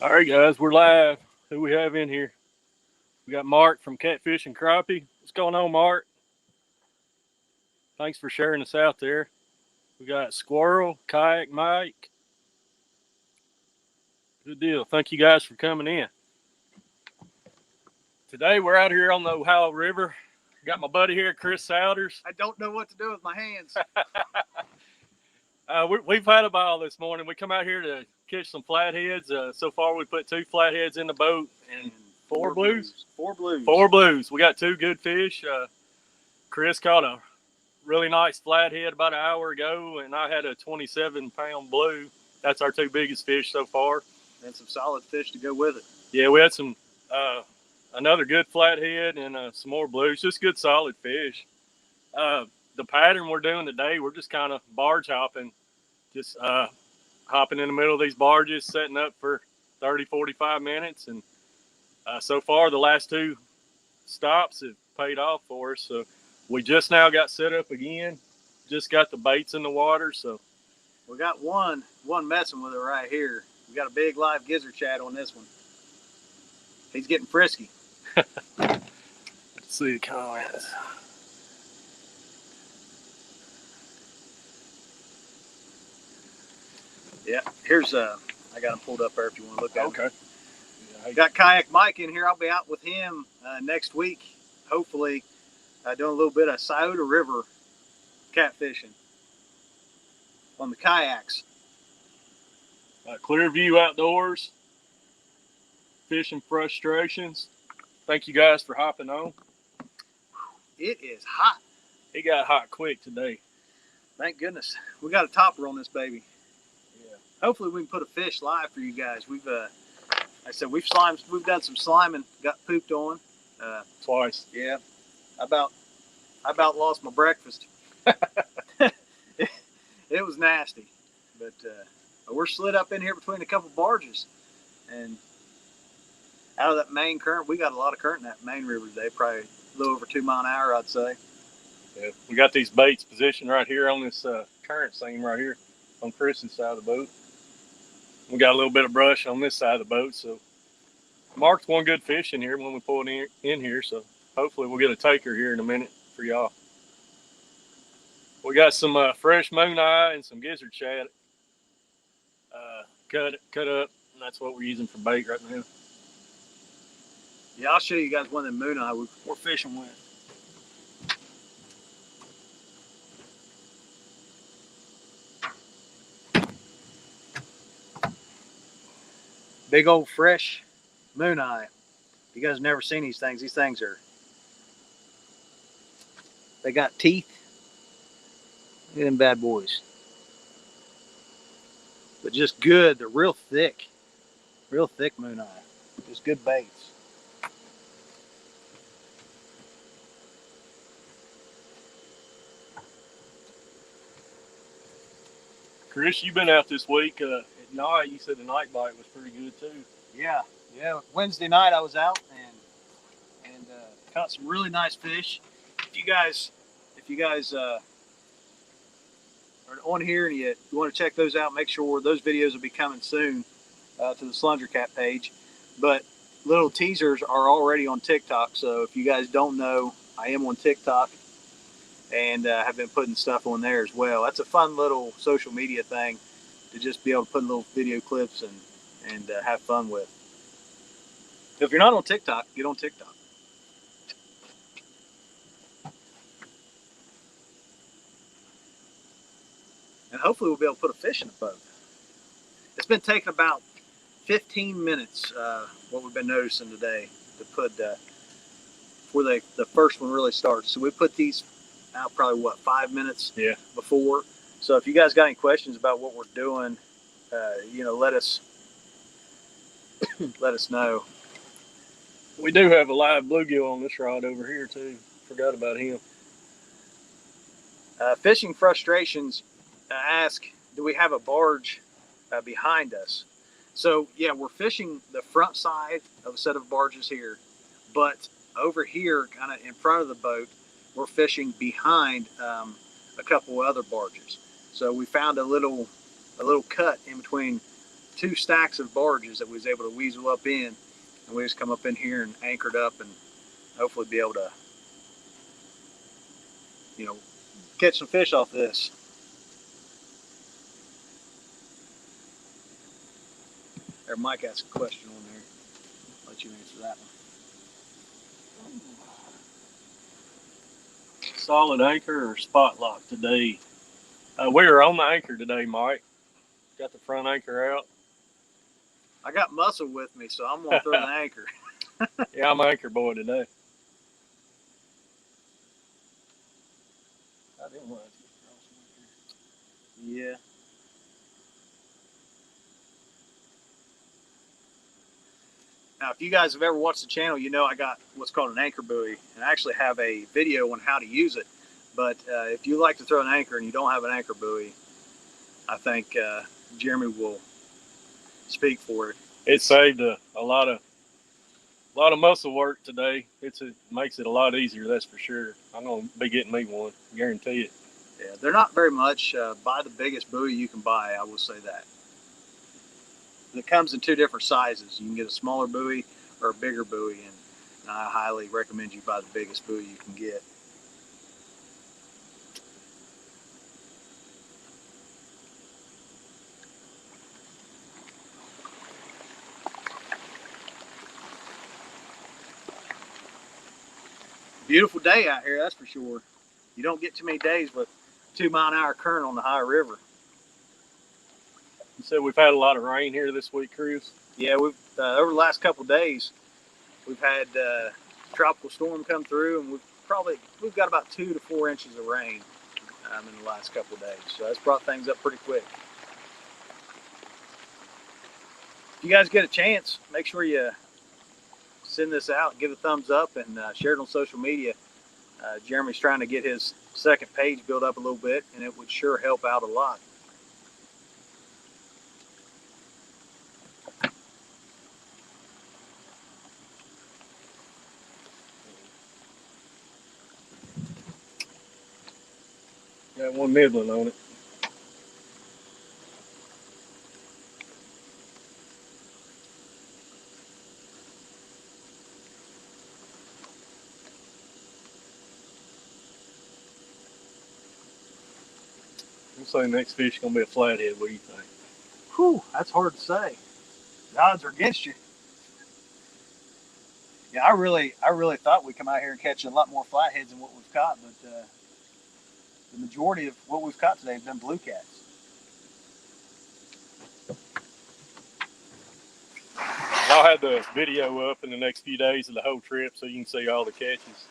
All right, guys, we're live. Who we have in here? We got Mark from Catfishing Crappie. What's going on, Mark? Thanks for sharing us out there. We got Squirrel, Kayak Mike. Good deal. Thank you guys for coming in. Today we're out here on the Ohio River. Got my buddy here, Chris Souders. I don't know what to do with my hands. We've had a ball this morning. We come out here to catch some flatheads. So far, we put 2 flatheads in the boat and four blues. Four blues. 4 blues. We got 2 good fish. Chris caught a really nice flathead about an hour ago, and I had a 27-pound blue. That's our 2 biggest fish so far. And some solid fish to go with it. Yeah, we had some another good flathead and some more blues. Just good solid fish. The pattern we're doing today, we're just kind of barge hopping. Just hopping in the middle of these barges, setting up for 30, 45 minutes. And so far, the last 2 stops have paid off for us. So we just now got set up again. Just got the baits in the water. So we got one messing with it right here. We got a big live gizzard chat on this one. He's getting frisky. Let's see the comments. Yeah, here's I got him pulled up there if you want to look at Okay. him. Yeah, got Kayak Mike in here. I'll be out with him next week, hopefully, doing a little bit of Scioto River catfishing on the kayaks. Clear View Outdoors, Fishing Frustrations. Thank you guys for hopping on. It is hot. It got hot quick today. Thank goodness. We got a topper on this baby. Yeah. Hopefully we can put a fish live for you guys. We've, like I said, we've done some sliming, got pooped on. Twice. Yeah. I about lost my breakfast. It was nasty, but we're slid up in here between a couple barges, and out of that main current, we got a lot of current in that main river today, probably a little over 2 miles an hour, I'd say. Yeah, we got these baits positioned right here on this current seam right here on Chris's side of the boat. We got a little bit of brush on this side of the boat, so Mark's one good fish in here when we pull it in here, so hopefully we'll get a taker here in a minute for y'all. We got some fresh moon eye and some gizzard shad cut up, and that's what we're using for bait right now. Yeah, I'll show you guys one of them moon eye we're fishing with. Big old fresh moon eye. You guys have never seen these things. These things they got teeth. Look at them bad boys. But just good. They're real thick moon eye. Just good baits. Chris, you've been out this week at night. You said the night bite was pretty good too. Yeah. Wednesday night I was out and caught some really nice fish. If you guys are on here and you want to check those out, make sure those videos will be coming soon to the Slundercat page. But little teasers are already on TikTok, so if you guys don't know, I am on TikTok and have been putting stuff on there as well. That's a fun little social media thing to just be able to put little video clips and have fun with. If you're not on TikTok, get on TikTok. And hopefully we'll be able to put a fish in the boat. It's been taking about 15 minutes, what we've been noticing today, to put before the first one really starts. So we put these out probably, 5 minutes before. So if you guys got any questions about what we're doing, let us know. We do have a live bluegill on this rod over here too. Forgot about him. Fishing Frustrations ask, do we have a barge behind us? So yeah, we're fishing the front side of a set of barges here, but over here, kind of in front of the boat, we're fishing behind a couple other barges. So we found a little cut in between 2 stacks of barges that we was able to weasel up in, and we just come up in here and anchored up and hopefully be able to, you know, catch some fish off this. There, Mike asked a question on there. I'll let you answer that one. Solid anchor or spot lock today? We were on the anchor today, Mike. Got the front anchor out. I got muscle with me, so I'm gonna throw the anchor. Yeah, I'm anchor boy today. I didn't want to get across here. Yeah. Now, if you guys have ever watched the channel, you know I got what's called an anchor buoy, and I actually have a video on how to use it. But if you like to throw an anchor and you don't have an anchor buoy, I think Jeremy will speak for it. It saved a lot of muscle work today. It makes it a lot easier, that's for sure. I'm gonna be getting me one, guarantee it. Yeah, they're not very much. Buy the biggest buoy you can buy, I will say that. It comes in 2 different sizes. You can get a smaller buoy or a bigger buoy, and I highly recommend you buy the biggest buoy you can get. Beautiful day out here, that's for sure. You don't get too many days with 2-mile-an-hour current on the high river. You said we've had a lot of rain here this week, Chris? Yeah, we've over the last couple of days, we've had tropical storm come through, and we've got about 2 to 4 inches of rain in the last couple of days. So that's brought things up pretty quick. If you guys get a chance, make sure you send this out, give it a thumbs up, and share it on social media. Jeremy's trying to get his second page built up a little bit, and it would sure help out a lot. Got one nibbling on it. I'm saying next fish is gonna be a flathead. What do you think? Whew, that's hard to say. The odds are against you. Yeah, I really thought we'd come out here and catch a lot more flatheads than what we've caught, but the majority of what we've caught today have been blue cats. I'll have the video up in the next few days of the whole trip so you can see all the catches.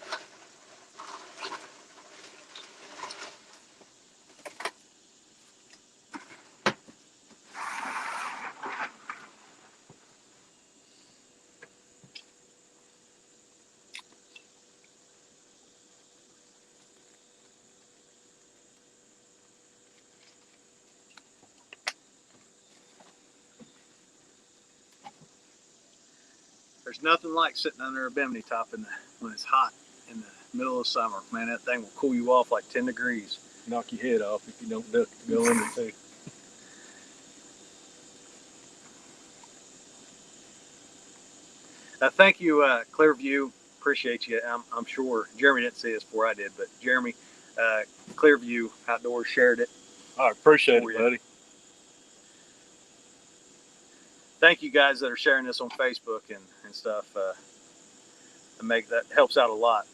There's nothing like sitting under a bimini top when it's hot in the middle of summer. Man, that thing will cool you off like 10 degrees. Knock your head off if you don't duck to go under too. Thank you, Clearview. Appreciate you. I'm sure Jeremy didn't see this before I did, but Jeremy, Clearview Outdoors shared it. I appreciate it, buddy. Thank you guys that are sharing this on Facebook and stuff. That helps out a lot.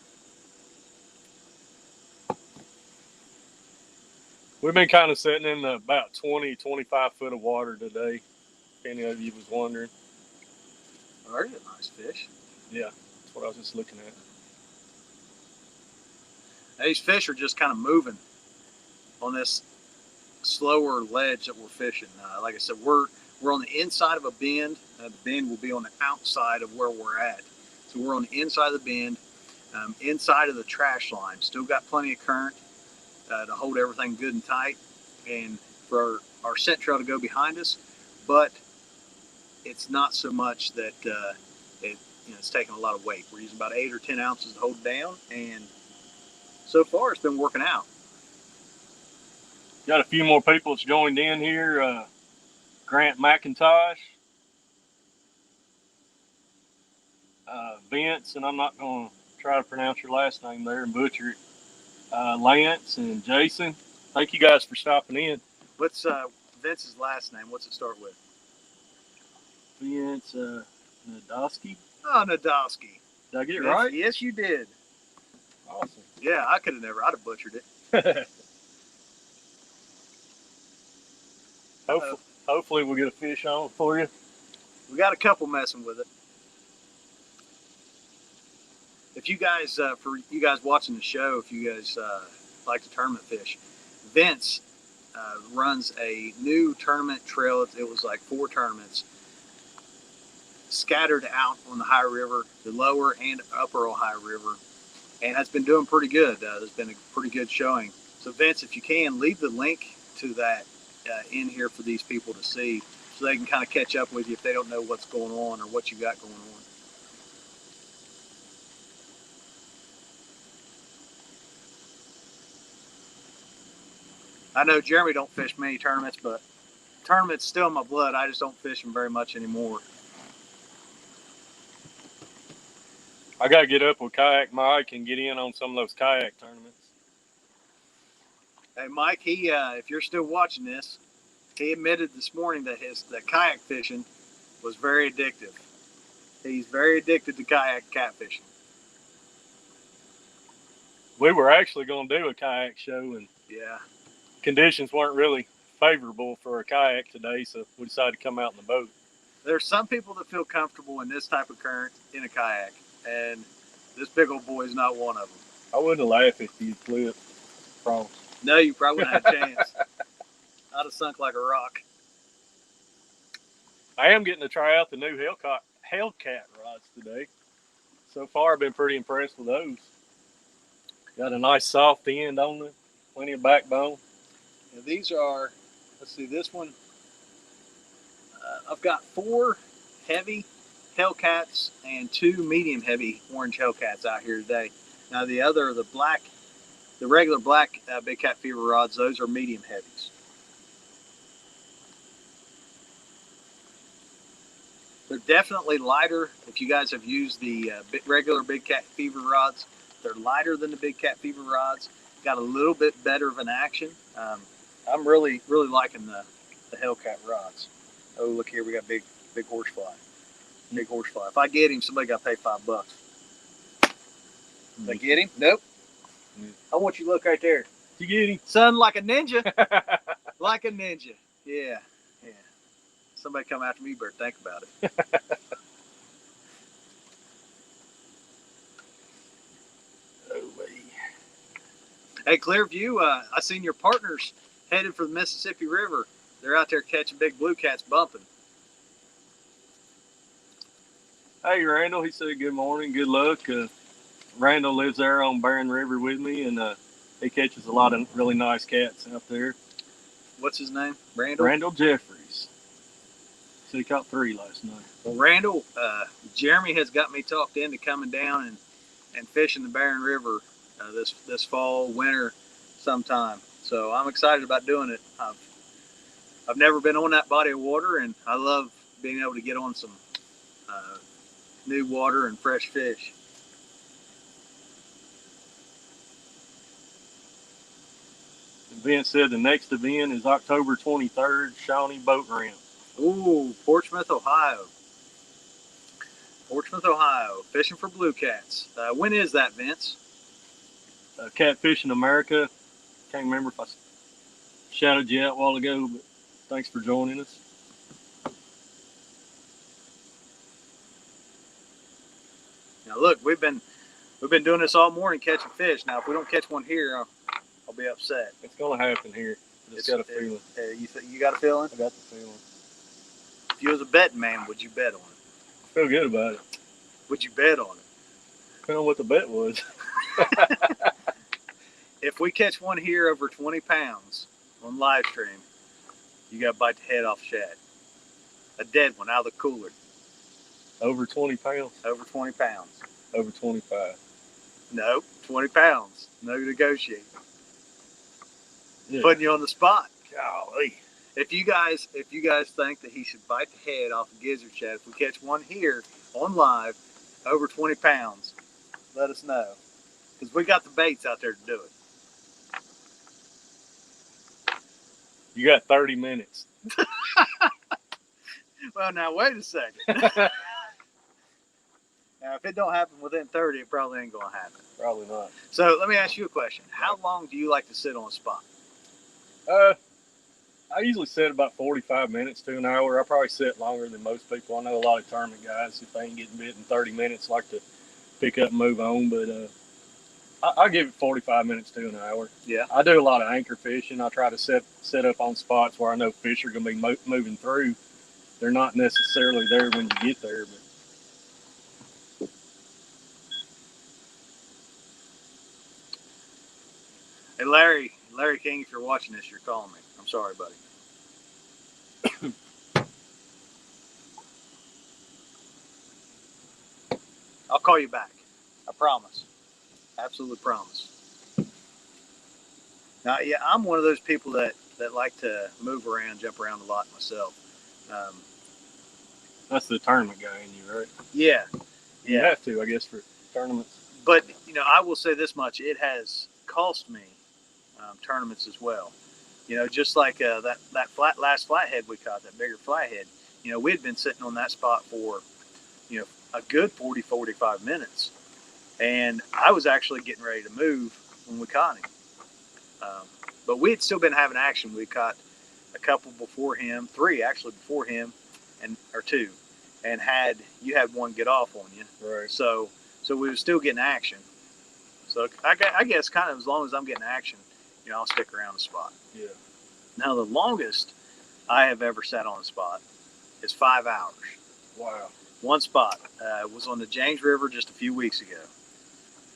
We've been kind of sitting in about 20-25 foot of water today, if any of you was wondering. Already a nice fish. Yeah, that's what I was just looking at. These fish are just kind of moving on this slower ledge that we're fishing. Like I said, we're on the inside of a bend. The bend will be on the outside of where we're at. So we're on the inside of the bend, inside of the trash line. Still got plenty of current to hold everything good and tight, and for our scent trail to go behind us. But it's not so much that it's taking a lot of weight. We're using about 8 or 10 ounces to hold it down, and so far it's been working out. Got a few more people that's joined in here. Grant McIntosh, Vince, and I'm not going to try to pronounce your last name there and butcher it. Lance and Jason. Thank you guys for stopping in. What's Vince's last name? What's it start with? Vince Nadosky. Oh, Nadosky. Did I get it right? Yes, you did. Awesome. Yeah, I'd have butchered it. Hopefully we'll get a fish on for you. We got a couple messing with it. If you guys, for you guys watching the show, if you guys like to tournament fish, Vince runs a new tournament trail. It was like 4 tournaments scattered out on the High River, the lower and upper Ohio River, and has been doing pretty good. There's been a pretty good showing. So Vince, if you can, leave the link to that in here for these people to see, so they can kind of catch up with you if they don't know what's going on or what you got going on. I know Jeremy don't fish many tournaments, but tournaments still in my blood. I just don't fish them very much anymore. I got to get up with Kayak Mike and get in on some of those kayak tournaments. Hey, Mike, he if you're still watching this, he admitted this morning that that kayak fishing was very addictive. He's very addicted to catfishing. We were actually going to do a kayak show, and yeah, conditions weren't really favorable for a kayak today, so we decided to come out in the boat. There's some people that feel comfortable in this type of current in a kayak, and this big old boy is not one of them. I wouldn't have laughed if you flipped. Promise. No, you probably wouldn't have a chance. I'd have sunk like a rock. I am getting to try out the new Hellcat rods today. So far, I've been pretty impressed with those. Got a nice soft end on them, plenty of backbone. Now these are, let's see, this one, I've got 4 heavy Hellcats and 2 medium heavy orange Hellcats out here today. Now the other, the regular black Big Cat Fever rods, those are medium heavies. They're definitely lighter. If you guys have used the regular Big Cat Fever rods, they're lighter than the Big Cat Fever rods. Got a little bit better of an action. I'm really liking the Hellcat rods. Oh, look here, we got big horsefly. Big horsefly. If I get him, somebody got to pay $5. Did I get him? Nope. I want you to look right there. Did you get him? Son, like a ninja. Like a ninja. Yeah. Somebody come after me, you better think about it. Hey, Clearview, I seen your partners headed for the Mississippi River. They're out there catching big blue cats bumping. Hey, Randall, he said good morning, good luck. Randall lives there on Barron River with me, and he catches a lot of really nice cats out there. What's his name? Randall? Randall Jeffries. So he caught 3 last night. Well, Randall, Jeremy has got me talked into coming down and fishing the Barron River this fall, winter, sometime. So I'm excited about doing it. I've never been on that body of water, and I love being able to get on some new water and fresh fish. Vince said the next event is October 23rd, Shawnee Boat Ramp. Ooh, Portsmouth, Ohio. Portsmouth, Ohio. Fishing for blue cats. When is that, Vince? Catfishing America. Can't remember if I shouted you out a while ago, but thanks for joining us. Now look, we've been doing this all morning catching fish. Now if we don't catch one here, I'll be upset. It's gonna happen here. I just got a feeling. You got a feeling? I got the feeling. If you was a betting man, would you bet on it? I feel good about it. Would you bet on it? Depending on what the bet was. If we catch one here over 20 pounds on live stream, you got to bite the head off shad. A dead one out of the cooler. Over 20 pounds? Over 20 pounds. Over 25. No, 20 pounds. No negotiating. Yeah. Putting you on the spot. Golly. If you guys think that he should bite the head off a gizzard shad, if we catch one here on live over 20 pounds, let us know, because we got the baits out there to do it. You got 30 minutes. Well, now wait a second. Now, if it don't happen within 30, it probably ain't gonna happen. Probably not. So let me ask you a question. How long do you like to sit on a spot? I usually sit about 45 minutes to an hour. I probably sit longer than most people. I know a lot of tournament guys, if they ain't getting bit in 30 minutes, like to pick up and move on. But I give it 45 minutes to an hour. Yeah. I do a lot of anchor fishing. I try to set up on spots where I know fish are going to be moving through. They're not necessarily there when you get there, but. Hey, Larry King, if you're watching this, you're calling me. I'm sorry, buddy. I'll call you back. I promise. Absolute promise. Now, yeah, I'm one of those people that like to move around, jump around a lot myself. That's the tournament guy in you, right? Yeah. You have to, I guess, for tournaments. But, I will say this much. It has cost me tournaments as well. Just like that last flathead we caught, that bigger flathead, we had been sitting on that spot for, a good 40, 45 minutes. And I was actually getting ready to move when we caught him. But we had still been having action. We caught a couple before him, 3 actually before him, or 2, and you had one get off on you. Right. So we were still getting action. So I guess kind of as long as I'm getting action, I'll stick around the spot. Yeah. Now the longest I have ever sat on a spot is 5 hours. Wow. One spot was on the James River just a few weeks ago.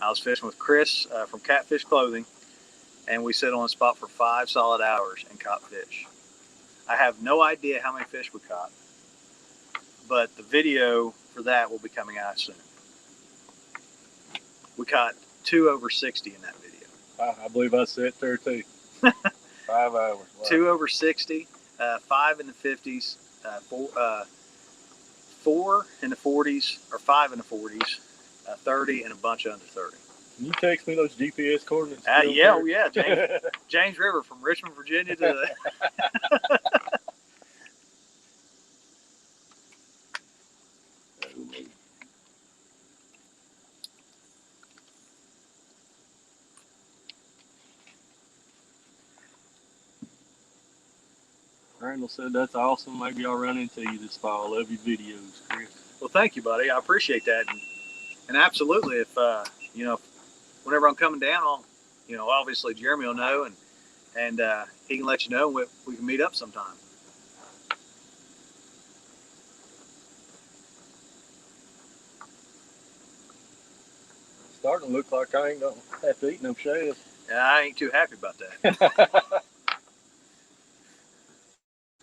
I was fishing with Chris from Catfish Clothing, and we sat on a spot for 5 solid hours and caught fish. I have no idea how many fish we caught, but the video for that will be coming out soon. We caught 2 over 60 in that video. I believe I sat there too. 5 hours. Wow. 2 over 60, 5 in the 50s, 4 in the 40s, or 5 in the 40s, 30, and a bunch under 30. Can you text me those GPS coordinates? Yeah, James River from Richmond, Virginia to Randall said that's awesome. Maybe I'll run into you this fall. I love your videos, Chris. Well, thank you, buddy. I appreciate that, and absolutely, if whenever I'm coming down, I'll, obviously Jeremy will know, and he can let you know. We can meet up sometime. Starting to look like I ain't gonna have to eat no shells. Yeah, I ain't too happy about that.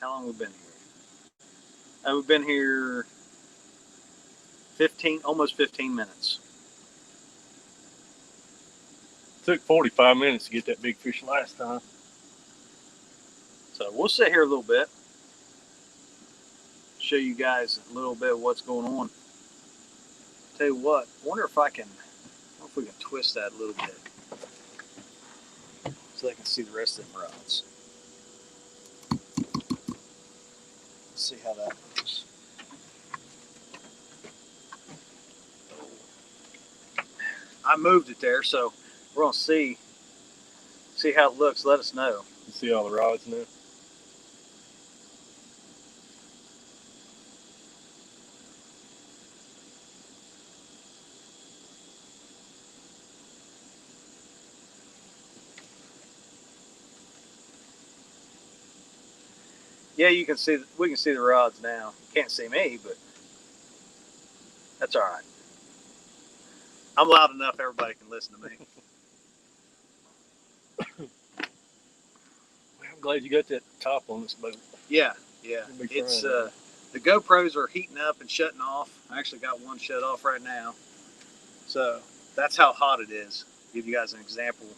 How long have we been here? We've been here almost 15 minutes. Took 45 minutes to get that big fish last time. So we'll sit here a little bit, show you guys a little bit of what's going on. Tell you what, I wonder if we can twist that a little bit so they can see the rest of them rods. Let's see how that looks. I moved it there, so we're gonna see how it looks. Let us know. You see all the rods now? Yeah, we can see the rods now. You can't see me, but that's all right. I'm loud enough everybody can listen to me. I'm glad you got that top on this boat. Yeah. It's the GoPros are heating up and shutting off. I actually got one shut off right now. So that's how hot it is. Give you guys an example of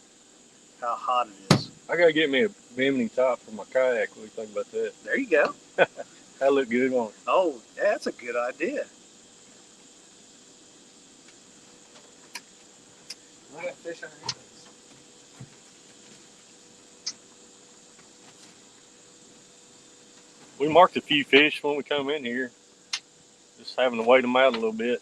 how hot it is. I gotta get me a bimini top for my kayak. What do you think about that? There you go. That look good on it. Oh, yeah, that's a good idea. I got fish underneath this. We marked a few fish when we come in here. Just having to wait them out a little bit.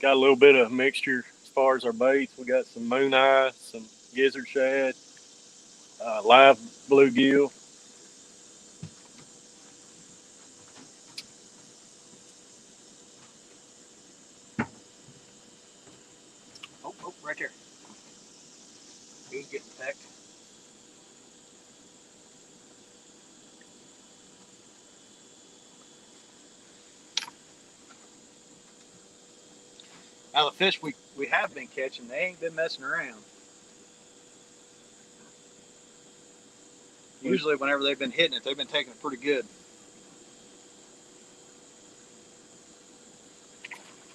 Got a little bit of mixture as far as our baits. We got some moon eye, some gizzard shad, live bluegill. Oh, right there. He's getting pecked. Now the fish we have been catching, they ain't been messing around. Usually whenever they've been hitting it, they've been taking it pretty good.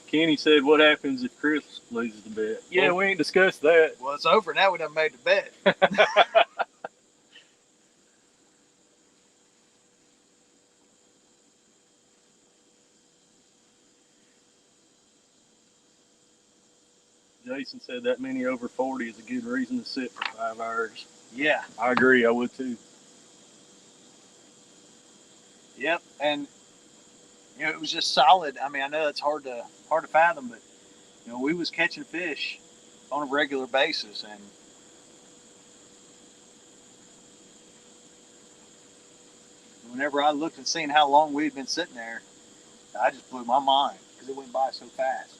Kenny said, "What happens if Chris loses the bet?" Yeah, we ain't discussed that. Well, it's over now. We done made the bet. Jason said that many over 40 is a good reason to sit for 5 hours. Yeah. I agree. I would too. Yep. And you know, it was just solid. I mean, I know that's hard to fathom, but you know, we was catching fish on a regular basis, and whenever I looked and seen how long we'd been sitting there, I just blew my mind because it went by so fast.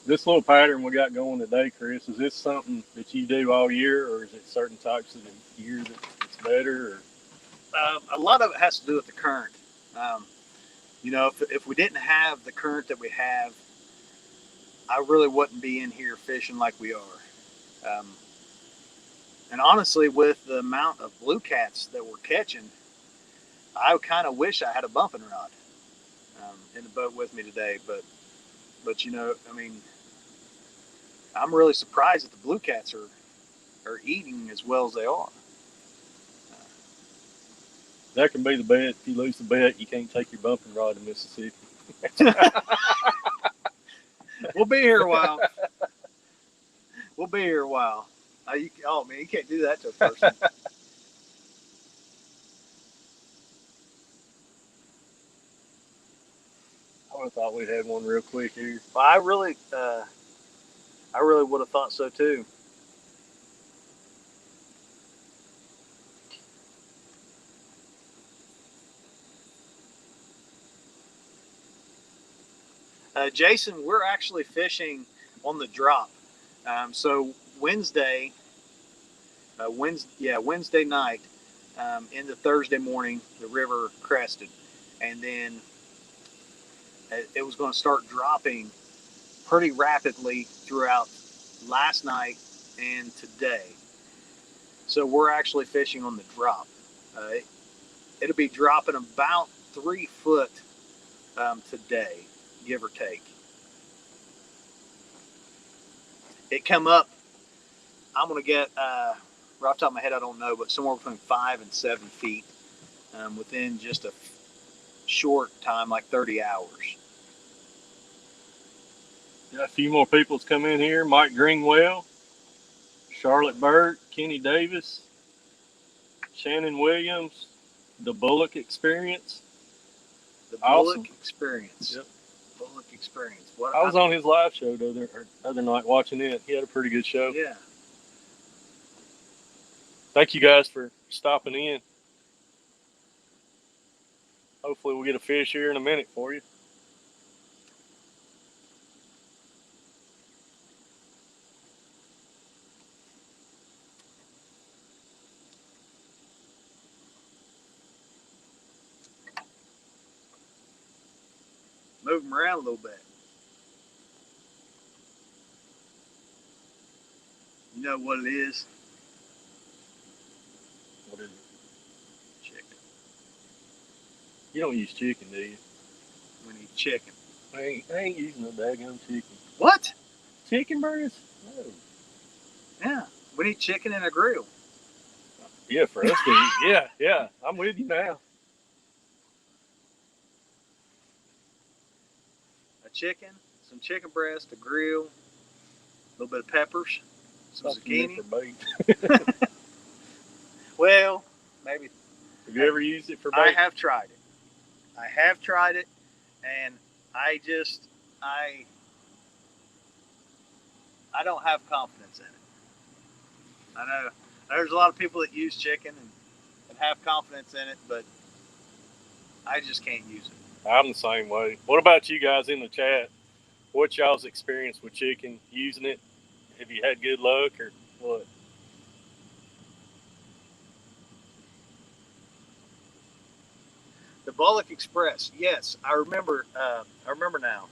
This little pattern we got going today, Chris, is this something that you do all year, or is it certain types of the year that it's better? Or? A lot of it has to do with the current. You know, if we didn't have the current that we have, I really wouldn't be in here fishing like we are. And honestly, with the amount of blue cats that we're catching, I kind of wish I had a bumping rod in the boat with me today. But you know, I mean, I'm really surprised that the blue cats are eating as well as they are. That can be the bet. If you lose the bet, you can't take your bumping rod to Mississippi. We'll be here a while. We'll be here a while. Oh man, you can't do that to a person. I would have thought we'd had one real quick here. Well, I really would have thought so too. Jason, we're actually fishing on the drop. So Wednesday night into Thursday morning, the river crested, and then it was going to start dropping pretty rapidly throughout last night and today. So we're actually fishing on the drop. It'll be dropping about 3 foot today, give or take. It come up, I'm going to get, right off the top of my head, I don't know, but somewhere between 5 and 7 feet within just a short time, like 30 hours. Got a few more people's come in here. Mike Greenwell, Charlotte Burt, Kenny Davis, Shannon Williams, the Bullock Experience. The Bullock Awesome. Experience. Yep. Bullock Experience. I was on his live show the other night watching it. He had a pretty good show. Yeah. Thank you guys for stopping in. Hopefully we'll get a fish here in a minute for you. move them around a little bit. You know what it is? What is it? Chicken. You don't use chicken, do you? We need chicken. I ain't using no daggone chicken. What? Chicken breast? No. Yeah. We need chicken and a grill. Yeah, for us to eat. Yeah. I'm with you now. A chicken, some chicken breast, a grill, a little bit of peppers, some zucchini. For bait. Well, maybe. Have you ever used it for bait? I have tried it. And I don't have confidence in it. I know there's a lot of people that use chicken and have confidence in it, but I just can't use it. I'm the same way. What about you guys in the chat? What's y'all's experience with chicken, using it? Have you had good luck or what? The Bullock Express, yes, I remember now.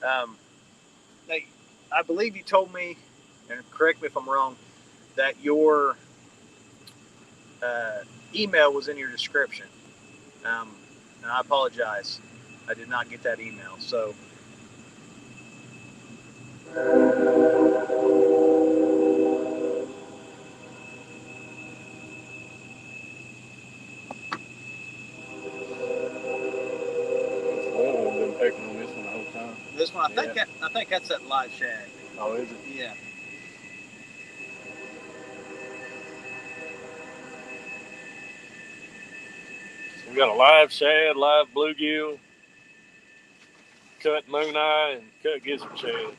I believe you told me, and correct me if I'm wrong, that your email was in your description. And I apologize. I did not get that email. So I've been pecking on this one the whole time. this one, I think that's that live shad. Oh, is it? Yeah. We got a live shad, live bluegill, cut moon eye, and cut gizzard shad.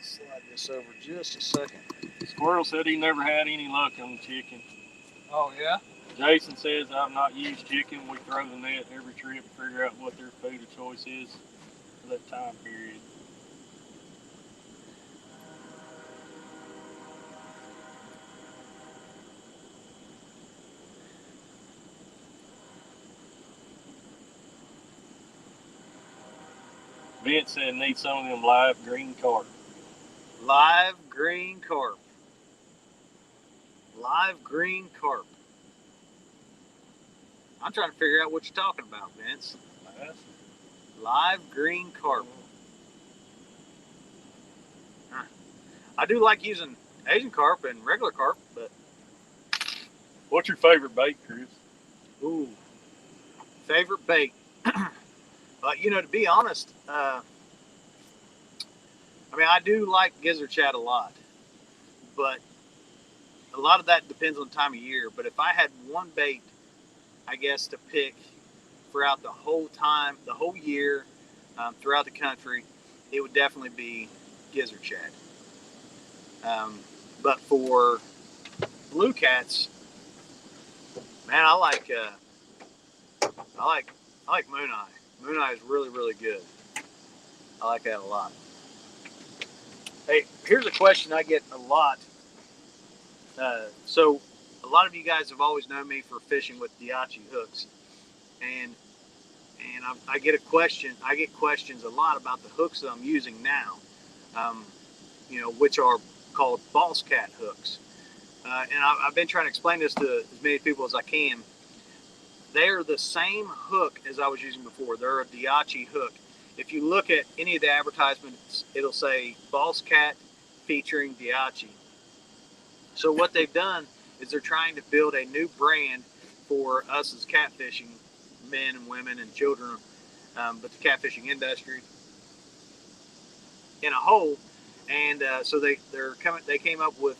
Slide this over just a second. Squirrel said he never had any luck on chicken. Oh yeah. Jason says I've not used chicken. We throw the net every trip to figure out what their food of choice is for that time period. Vince said need some of them live green carp. Live green carp. Live green carp. I'm trying to figure out what you're talking about, Vince. Live green carp. Huh. I do like using Asian carp and regular carp, but. What's your favorite bait, Chris? Ooh. Favorite bait. To be honest, I do like gizzard shad a lot, but a lot of that depends on the time of year. But if I had one bait, I guess, to pick throughout the whole year, throughout the country, it would definitely be gizzard shad. But for blue cats, man, I like moon eye. Moon eye is really, really good. I like that a lot. Hey, here's a question I get a lot. So a lot of you guys have always known me for fishing with Diachi hooks, and I get questions a lot about the hooks that I'm using now, which are called Boss Cat hooks. And I've been trying to explain this to as many people as I can. They're the same hook as I was using before. They're a Diachi hook. If you look at any of the advertisements, it'll say Boss Cat featuring Diachi. So what they've done is they're trying to build a new brand for us as catfishing men and women and children, but the catfishing industry in a whole. And so they came up with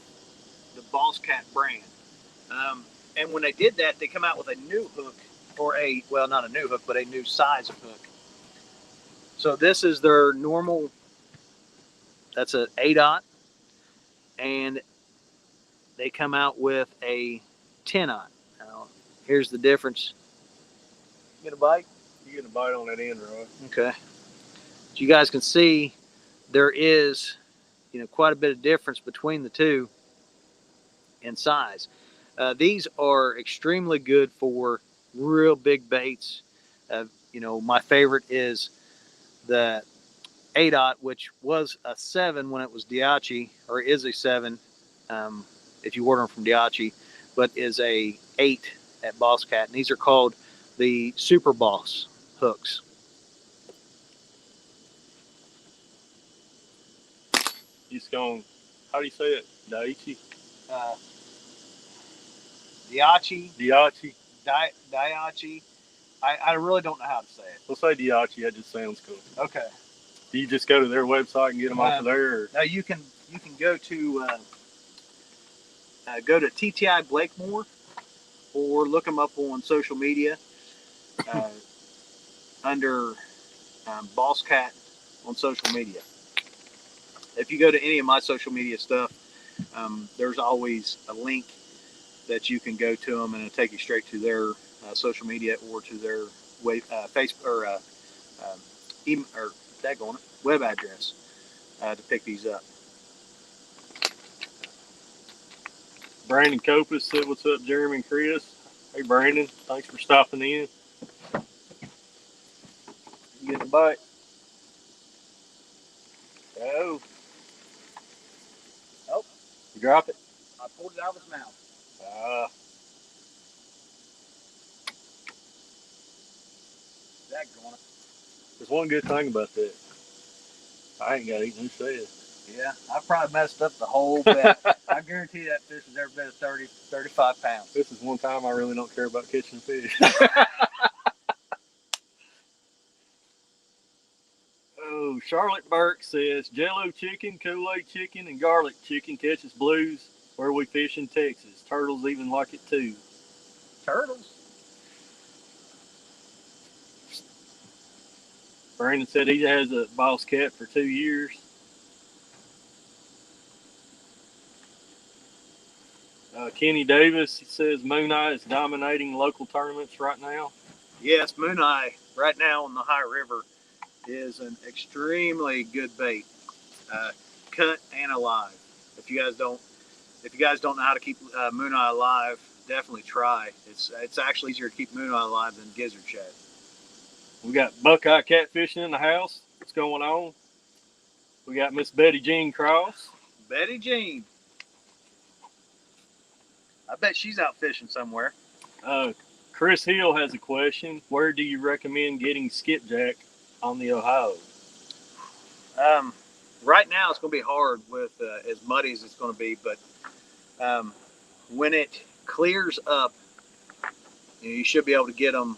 the Boss Cat brand. And when they did that, they come out with a new hook, not a new hook, but a new size of hook. So this is their normal, that's an 8-aught, and they come out with a 10-aught. Now, here's the difference. Get a bite? You get a bite on that end, right? Okay. As you guys can see, there is, quite a bit of difference between the two in size. These are extremely good for real big baits. My favorite is the ADOT, which was a 7 when it was Diachi, or is a 7 if you order them from Diachi, but is a 8 at Boss Cat. And these are called the Super Boss hooks. He's going, how do you say it? Daiichi? Diachi. Diachi? Diachi. I really don't know how to say it. We'll say Diachi. That just sounds cool. Okay. Do you just go to their website and get them off of there? Or? No, you can go to TTI Blakemore, or look them up on social media under Boss Cat on social media. If you go to any of my social media stuff, there's always a link that you can go to them, and it'll take you straight to their social media or to their Facebook or email or web address to pick these up. Brandon Copus said, "What's up, Jeremy and Chris?" Hey, Brandon, thanks for stopping in. You get the bite. Oh. Oh. You drop it? I pulled it out of his mouth. There's one good thing about that. I ain't got to eat no shell. Yeah, I probably messed up the whole bet. I guarantee that fish has every bit of 30, 35 pounds. This is one time I really don't care about catching fish. Oh, Charlotte Burke says, Jello chicken, Kool-Aid chicken, and garlic chicken catches blues where we fish in Texas. Turtles even like it too. Turtles? Brandon said he has a Boss Cat for 2 years. Kenny Davis, he says Moon Eye is dominating local tournaments right now. Yes, Moon Eye right now on the High River is an extremely good bait, cut and alive. If you guys don't know how to keep Moon Eye alive, definitely try. It's actually easier to keep Moon Eye alive than gizzard shad. We got Buckeye catfishing in the house. What's going on? We got Miss Betty Jean Cross. Betty Jean. I bet she's out fishing somewhere. Chris Hill has a question. Where do you recommend getting skipjack on the Ohio? Right now it's going to be hard with as muddy as it's going to be, but when it clears up, you should be able to get them.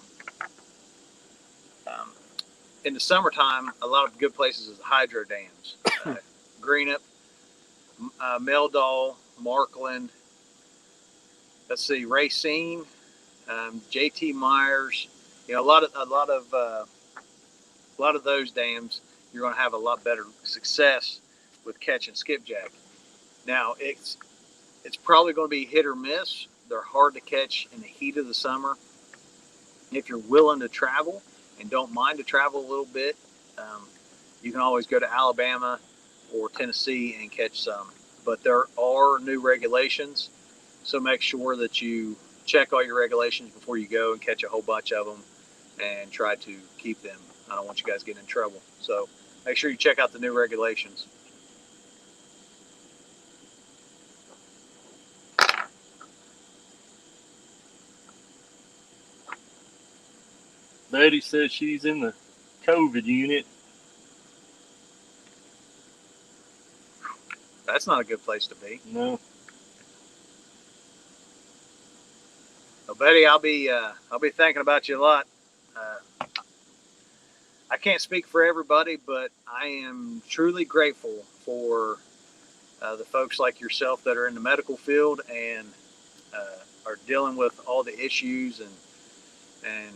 In the summertime, a lot of good places is hydro dams. Greenup, Meldal, Markland. Let's see, Racine, JT Myers. A lot of those dams, you're going to have a lot better success with catching skipjack. Now it's probably going to be hit or miss. They're hard to catch in the heat of the summer. If you're willing to travel and don't mind to travel a little bit, you can always go to Alabama or Tennessee and catch some. But there are new regulations, so make sure that you check all your regulations before you go and catch a whole bunch of them and try to keep them. I don't want you guys getting in trouble. So make sure you check out the new regulations. Betty says she's in the COVID unit. That's not a good place to be. No. Well, Betty, I'll be thinking about you a lot. I can't speak for everybody, but I am truly grateful for the folks like yourself that are in the medical field and are dealing with all the issues and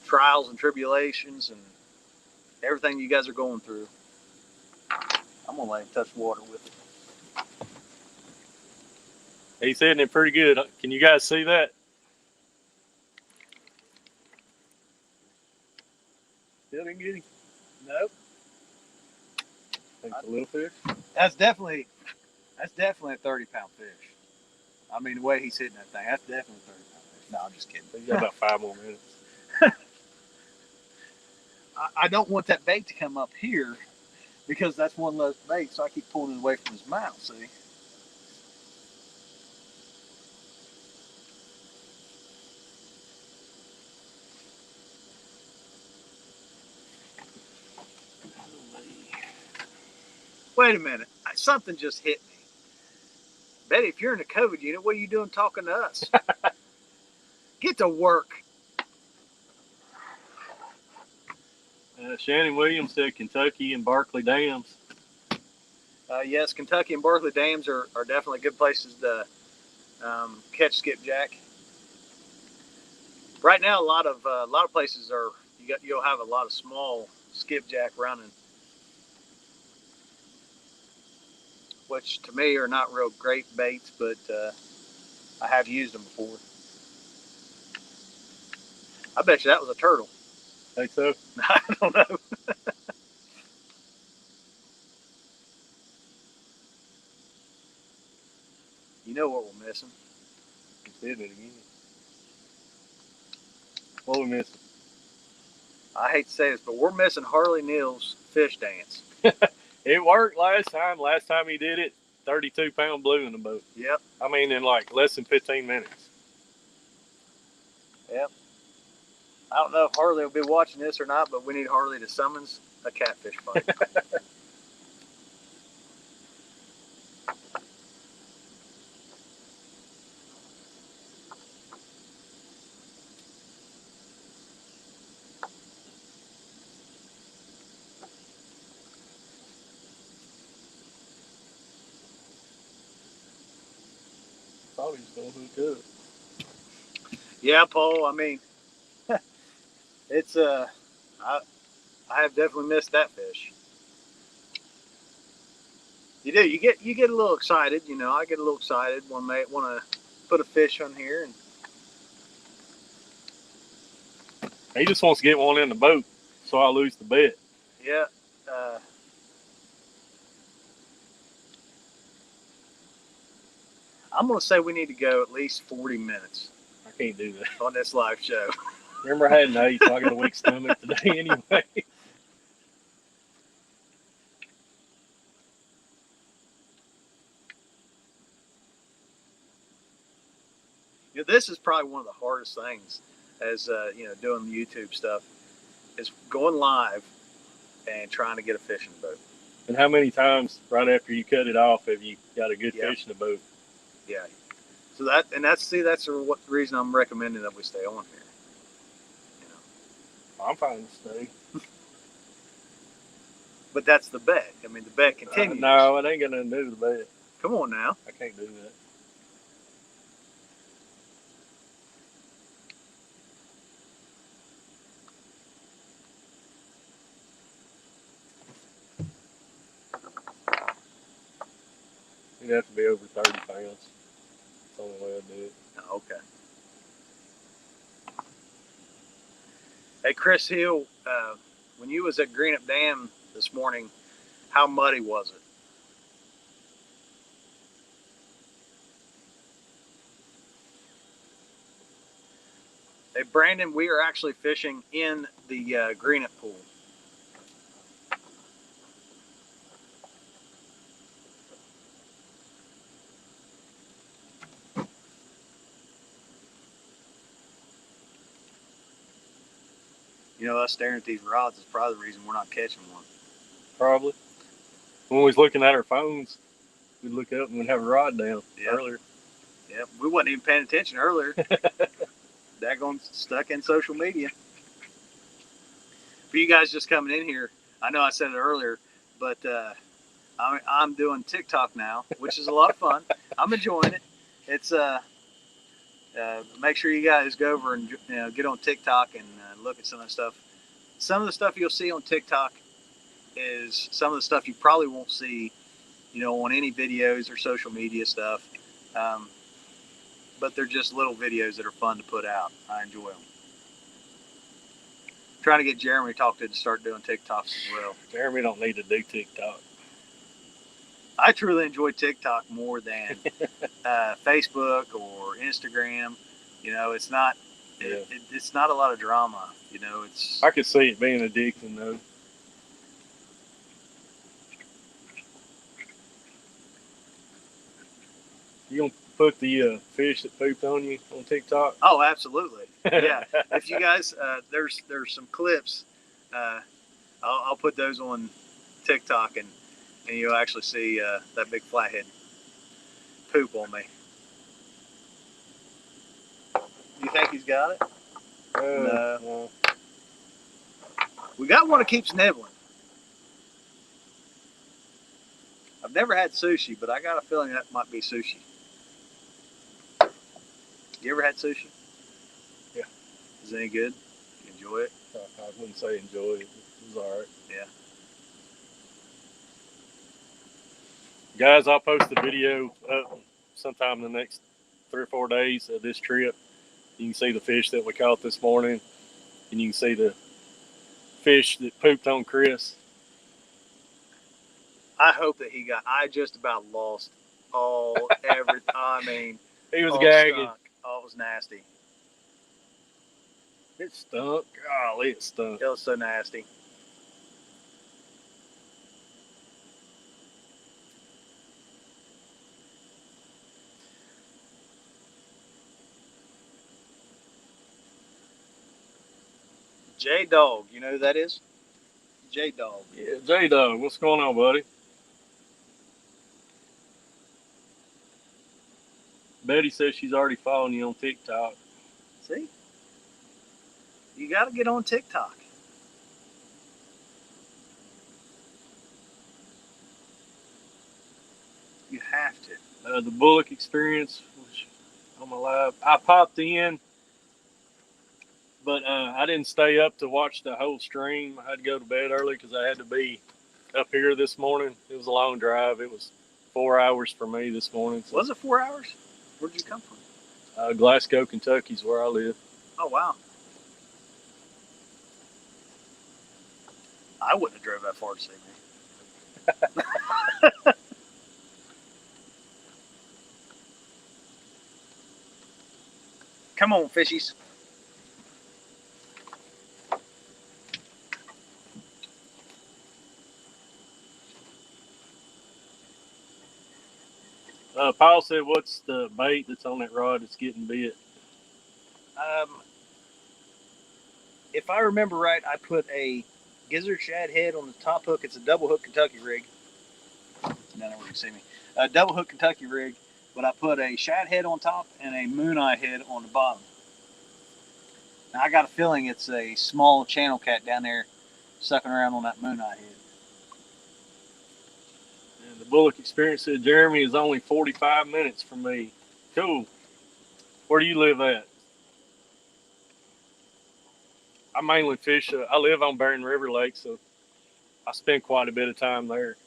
trials and tribulations and everything you guys are going through. I'm gonna let him touch water with it. He's hitting it pretty good. Can you guys see that? Still didn't get him? Nope. Think it's a little fish. That's definitely a 30-pound fish. I mean, the way he's hitting that thing, that's definitely a 30-pound fish. No, I'm just kidding. He's got about 5 more minutes. I don't want that bait to come up here because that's one less bait, so I keep pulling it away from his mouth, see? Wait a minute. Something just hit me. Betty, if you're in the COVID unit, what are you doing talking to us? Get to work. Shannon Williams said Kentucky and Barkley Dams. Yes, Kentucky and Barkley Dams are definitely good places to catch skipjack. Right now, a lot of places are you'll have a lot of small skipjack running, which to me are not real great baits, but I have used them before. I bet you that was a turtle. Think so? I don't know. You know what we're missing? He said it again. What we missing? I hate to say this, but we're missing Harley Neal's fish dance. It worked last time. Last time he did it, 32-pound blue in the boat. Yep. I mean, in like less than 15 minutes. Yep. I don't know if Harley will be watching this or not, but we need Harley to summons a catfish fight. Thought he was going to hook up. Yeah, Paul. I mean, it's I have definitely missed that fish. You do. You get a little excited. You know, I get a little excited when they want to put a fish on here, and He just wants to get one in the boat, so I lose the bet. yeah. I'm gonna say we need to go at least 40 minutes I can't do that. on this live show. Remember, I had an 8, so I got a weak stomach today anyway. You know, this is probably one of the hardest things as doing the YouTube stuff is going live and trying to get a fish in the boat. And how many times right after you cut it off have you got a good fish in the boat? Yeah. So that's the reason I'm recommending that we stay on here. You know. I'm fine to stay. But that's the bet. I mean, the bet continues. No, it ain't got nothing to do with the bet. Come on now. I can't do that. It'd have to be over 30 pounds. That's the only way I'd do it. Oh, okay. Hey, Chris Hill, when you was at Greenup Dam this morning, how muddy was it? Hey, Brandon, we are actually fishing in the Greenup pool. You know, us staring at these rods is probably the reason we're not catching one. Probably. When we was looking at our phones, we'd look up and we'd have a rod down earlier. Yep, we wasn't even paying attention earlier. Daggone stuck in social media. For you guys just coming in here, I know I said it earlier, but I'm doing TikTok now, which is a lot of fun. I'm enjoying it. It's make sure you guys go over and get on TikTok and look at some of the stuff. Some of the stuff you'll see on TikTok is some of the stuff you probably won't see, on any videos or social media stuff. But they're just little videos that are fun to put out. I enjoy them. trying to get Jeremy talked to start doing TikToks as well. Jeremy don't need to do TikTok. I truly enjoy TikTok more than Facebook or Instagram. You know, it's not it's not a lot of drama. You know, it's. I could see it being addicting though. You gonna put the fish that pooped on you on TikTok? Oh, absolutely. Yeah. If you guys, there's some clips. I'll put those on TikTok, and you'll actually see that big flathead poop on me. You think he's got it? No. We got one that keeps nibbling. I've never had sushi, but I got a feeling that might be sushi. You ever had sushi? Yeah. Is it any good? You enjoy it? I wouldn't say enjoy it. It was all right. Yeah. Guys, I'll post the video up sometime in the next 3 or 4 days of this trip. You can see the fish that we caught this morning, and you can see the fish that pooped on Chris. I hope that he got. I just about lost every. I mean, he was gagging. Stunk. Oh, it was nasty. It stunk. Golly, it stunk. It was so nasty. J-Dog, you know who that is? J-Dog. Yeah, J-Dog, what's going on, buddy? Betty says she's already following you on TikTok. See? You got to get on TikTok. You have to. The Bullock experience was on my live. I popped in, but I didn't stay up to watch the whole stream. I had to go to bed early because I had to be up here this morning. It was a long drive. It was 4 hours for me this morning. So. Was it 4 hours? Where'd you come from? Glasgow, Kentucky is where I live. Oh, wow. I wouldn't have drove that far to see me. Come on, fishies. Paul said, what's the bait that's on that rod that's getting bit? If I remember right, I put a gizzard shad head on the top hook. It's a double hook Kentucky rig. Now nobody can see me. A double hook Kentucky rig, but I put a shad head on top and a moon eye head on the bottom. Now I got a feeling it's a small channel cat down there sucking around on that moon eye head. And the Bullock experience said Jeremy is only 45 minutes from me. Cool. Where do you live at? I mainly fish. I live on Barron River Lake, so I spend quite a bit of time there.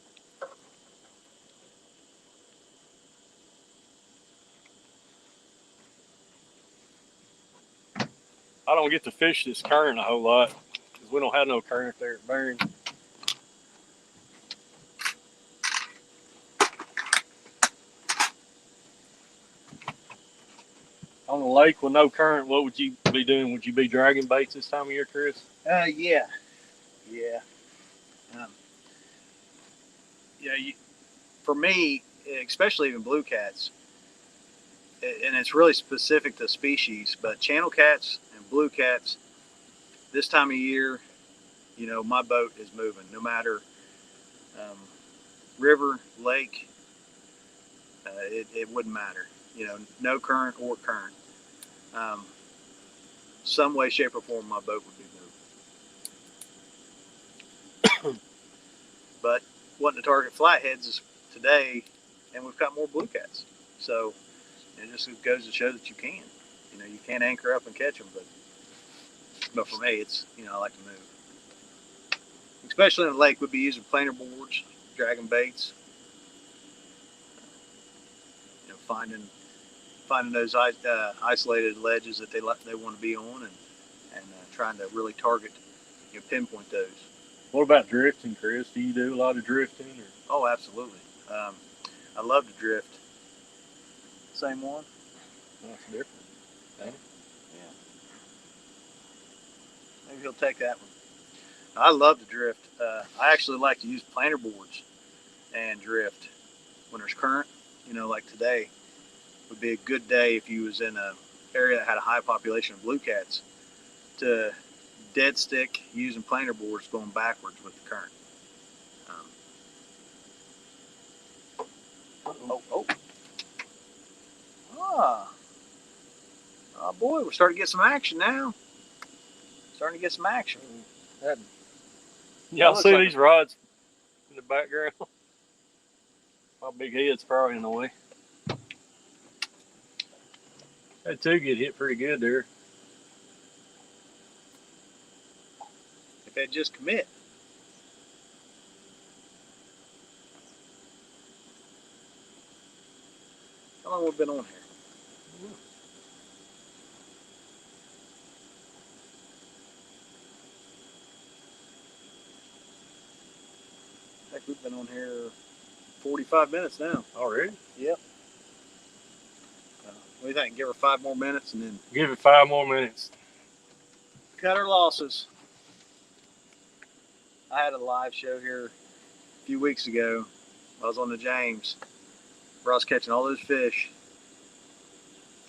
I don't get to fish this current a whole lot because we don't have no current there at Barron. On a lake with no current, what would you be doing? Would you be dragging baits this time of year, Chris? Yeah. For me, especially even blue cats, and it's really specific to species, but channel cats and blue cats, this time of year, you know, my boat is moving. No matter river, lake, it wouldn't matter. You know, no current or current. Some way, shape, or form, my boat would be moving. But wanting to target flatheads is today, and we've got more blue cats. So it just goes to show that you can. You know, you can anchor up and catch them, but for me, it's, you know, I like to move. Especially in the lake, we'd be using planer boards, dragging baits. You know, finding those isolated ledges that they want to be on, and trying to really target pinpoint those. What about drifting, Chris? Do you do a lot of drifting? Or? Oh, absolutely. I love to drift. Same one? That's different. Yeah. Maybe he'll take that one. I love to drift. I actually like to use planer boards and drift when there's current. You know, like today would be a good day if you was in an area that had a high population of blue cats to dead stick using planer boards going backwards with the current. Oh boy, we're starting to get some action now. Starting to get some action. Y'all see these rods in the background? My big head's probably in the way. That two get hit pretty good there. If they just commit. How long have we been on here? I think we've been on here 45 minutes now. Already? Yep. What do you think? Give her 5 more minutes and then... Give it 5 more minutes. Cut our losses. I had a live show here a few weeks ago. I was on the James where I was catching all those fish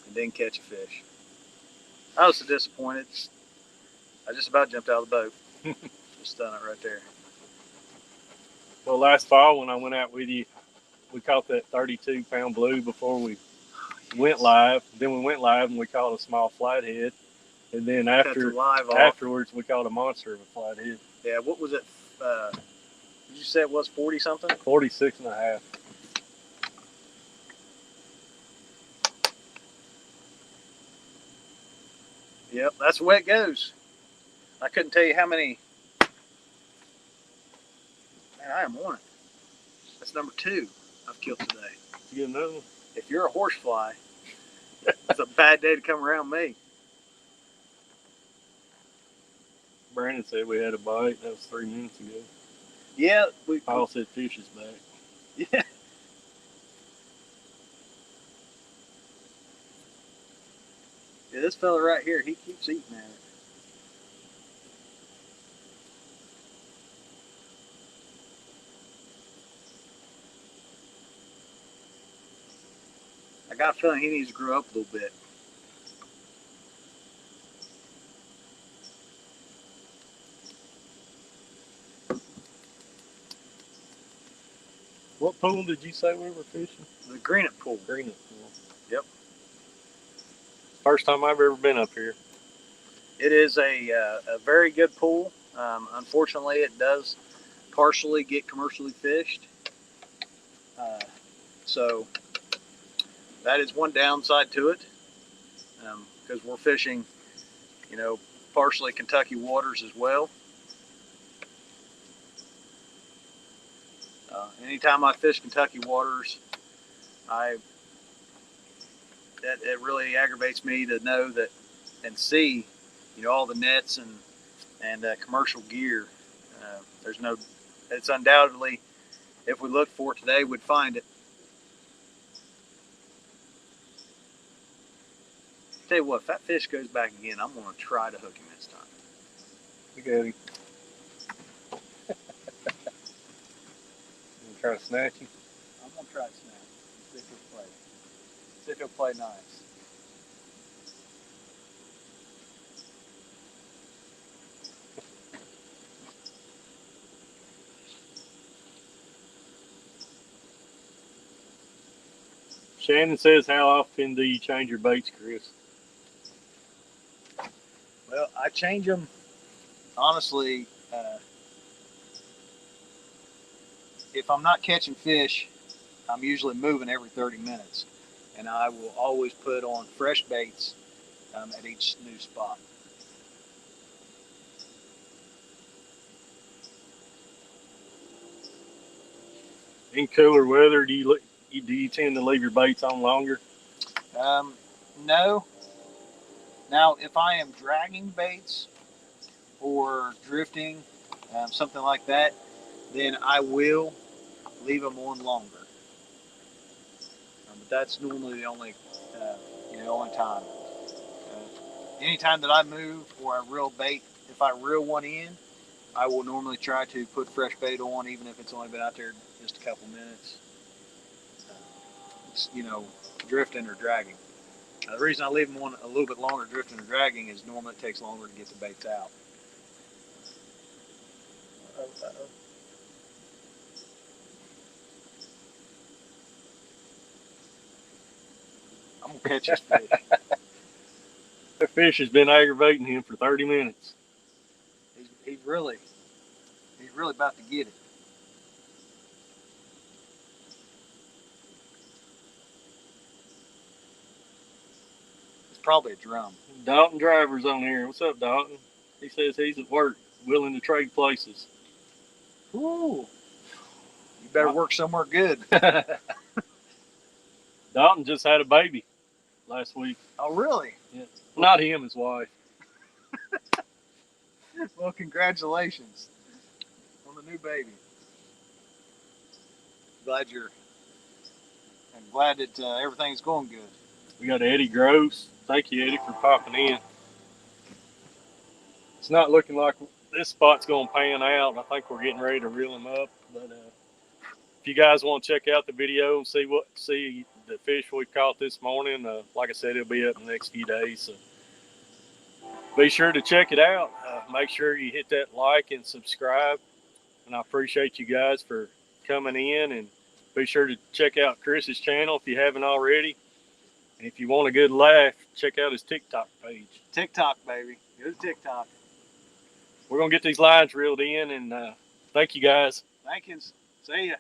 and didn't catch a fish. I was so disappointed. I just about jumped out of the boat. Just done it right there. Well, last fall when I went out with you, we caught that 32-pound blue before we went live. Then we went live and we caught a small flathead. And then afterwards, we caught a monster of a flathead. Yeah, what was it? Did you say it was 40 something? 46 and a half. Yep, that's the way it goes. I couldn't tell you how many. Man, I am on it. That's number 2 I've killed today. You get another one? If you're a horsefly, it's a bad day to come around me. Brandon said we had a bite. That was 3 minutes ago. Yeah, Paul said fish is back. Yeah. Yeah, this fella right here, he keeps eating at it. I got a feeling he needs to grow up a little bit. What pool did you say we were fishing? The Greenup Pool. Greenup Pool. Yep. First time I've ever been up here. It is a very good pool. Unfortunately, it does partially get commercially fished. So that is one downside to it, because we're fishing, you know, partially Kentucky waters as well. Anytime I fish Kentucky waters, it really aggravates me to know that and see, you know, all the nets and commercial gear. It's undoubtedly, if we looked for it today, we'd find it. Tell you what, if that fish goes back again, I'm going to try to hook him this time. We got him. You try to snatch him? I'm going to try to snatch him. See if he'll play. See if he'll play nice. Shannon says, how often do you change your baits, Chris? Well, I change them, honestly, if I'm not catching fish, I'm usually moving every 30 minutes. And I will always put on fresh baits at each new spot. In cooler weather, do you tend to leave your baits on longer? No. Now, if I am dragging baits or drifting, something like that, then I will leave them on longer. But that's normally the only time. Anytime that I move or I reel bait, if I reel one in, I will normally try to put fresh bait on, even if it's only been out there just a couple minutes. Drifting or dragging. The reason I leave them on a little bit longer drifting or dragging is normally it takes longer to get the baits out. I'm going to catch this fish. That fish has been aggravating him for 30 minutes. He's really about to get it. It's probably a drum. Dalton Driver's on here. What's up, Dalton? He says he's at work, willing to trade places. Ooh. You better work somewhere good. Dalton just had a baby last week. Oh, really? Yeah. Not him, his wife. Well, congratulations on the new baby. I'm glad that everything's going good. We got Eddie Gross. Thank you, Eddie, for popping in. It's not looking like this spot's going to pan out. I think we're getting ready to reel him up. But if you guys want to check out the video and see the fish we caught this morning, like I said, it'll be up in the next few days. So be sure to check it out. Make sure you hit that like and subscribe. And I appreciate you guys for coming in. And be sure to check out Chris's channel if you haven't already. And if you want a good laugh, check out his TikTok page. TikTok, baby. Go to TikTok. We're going to get these lines reeled in. And thank you, guys. Thank you. See ya.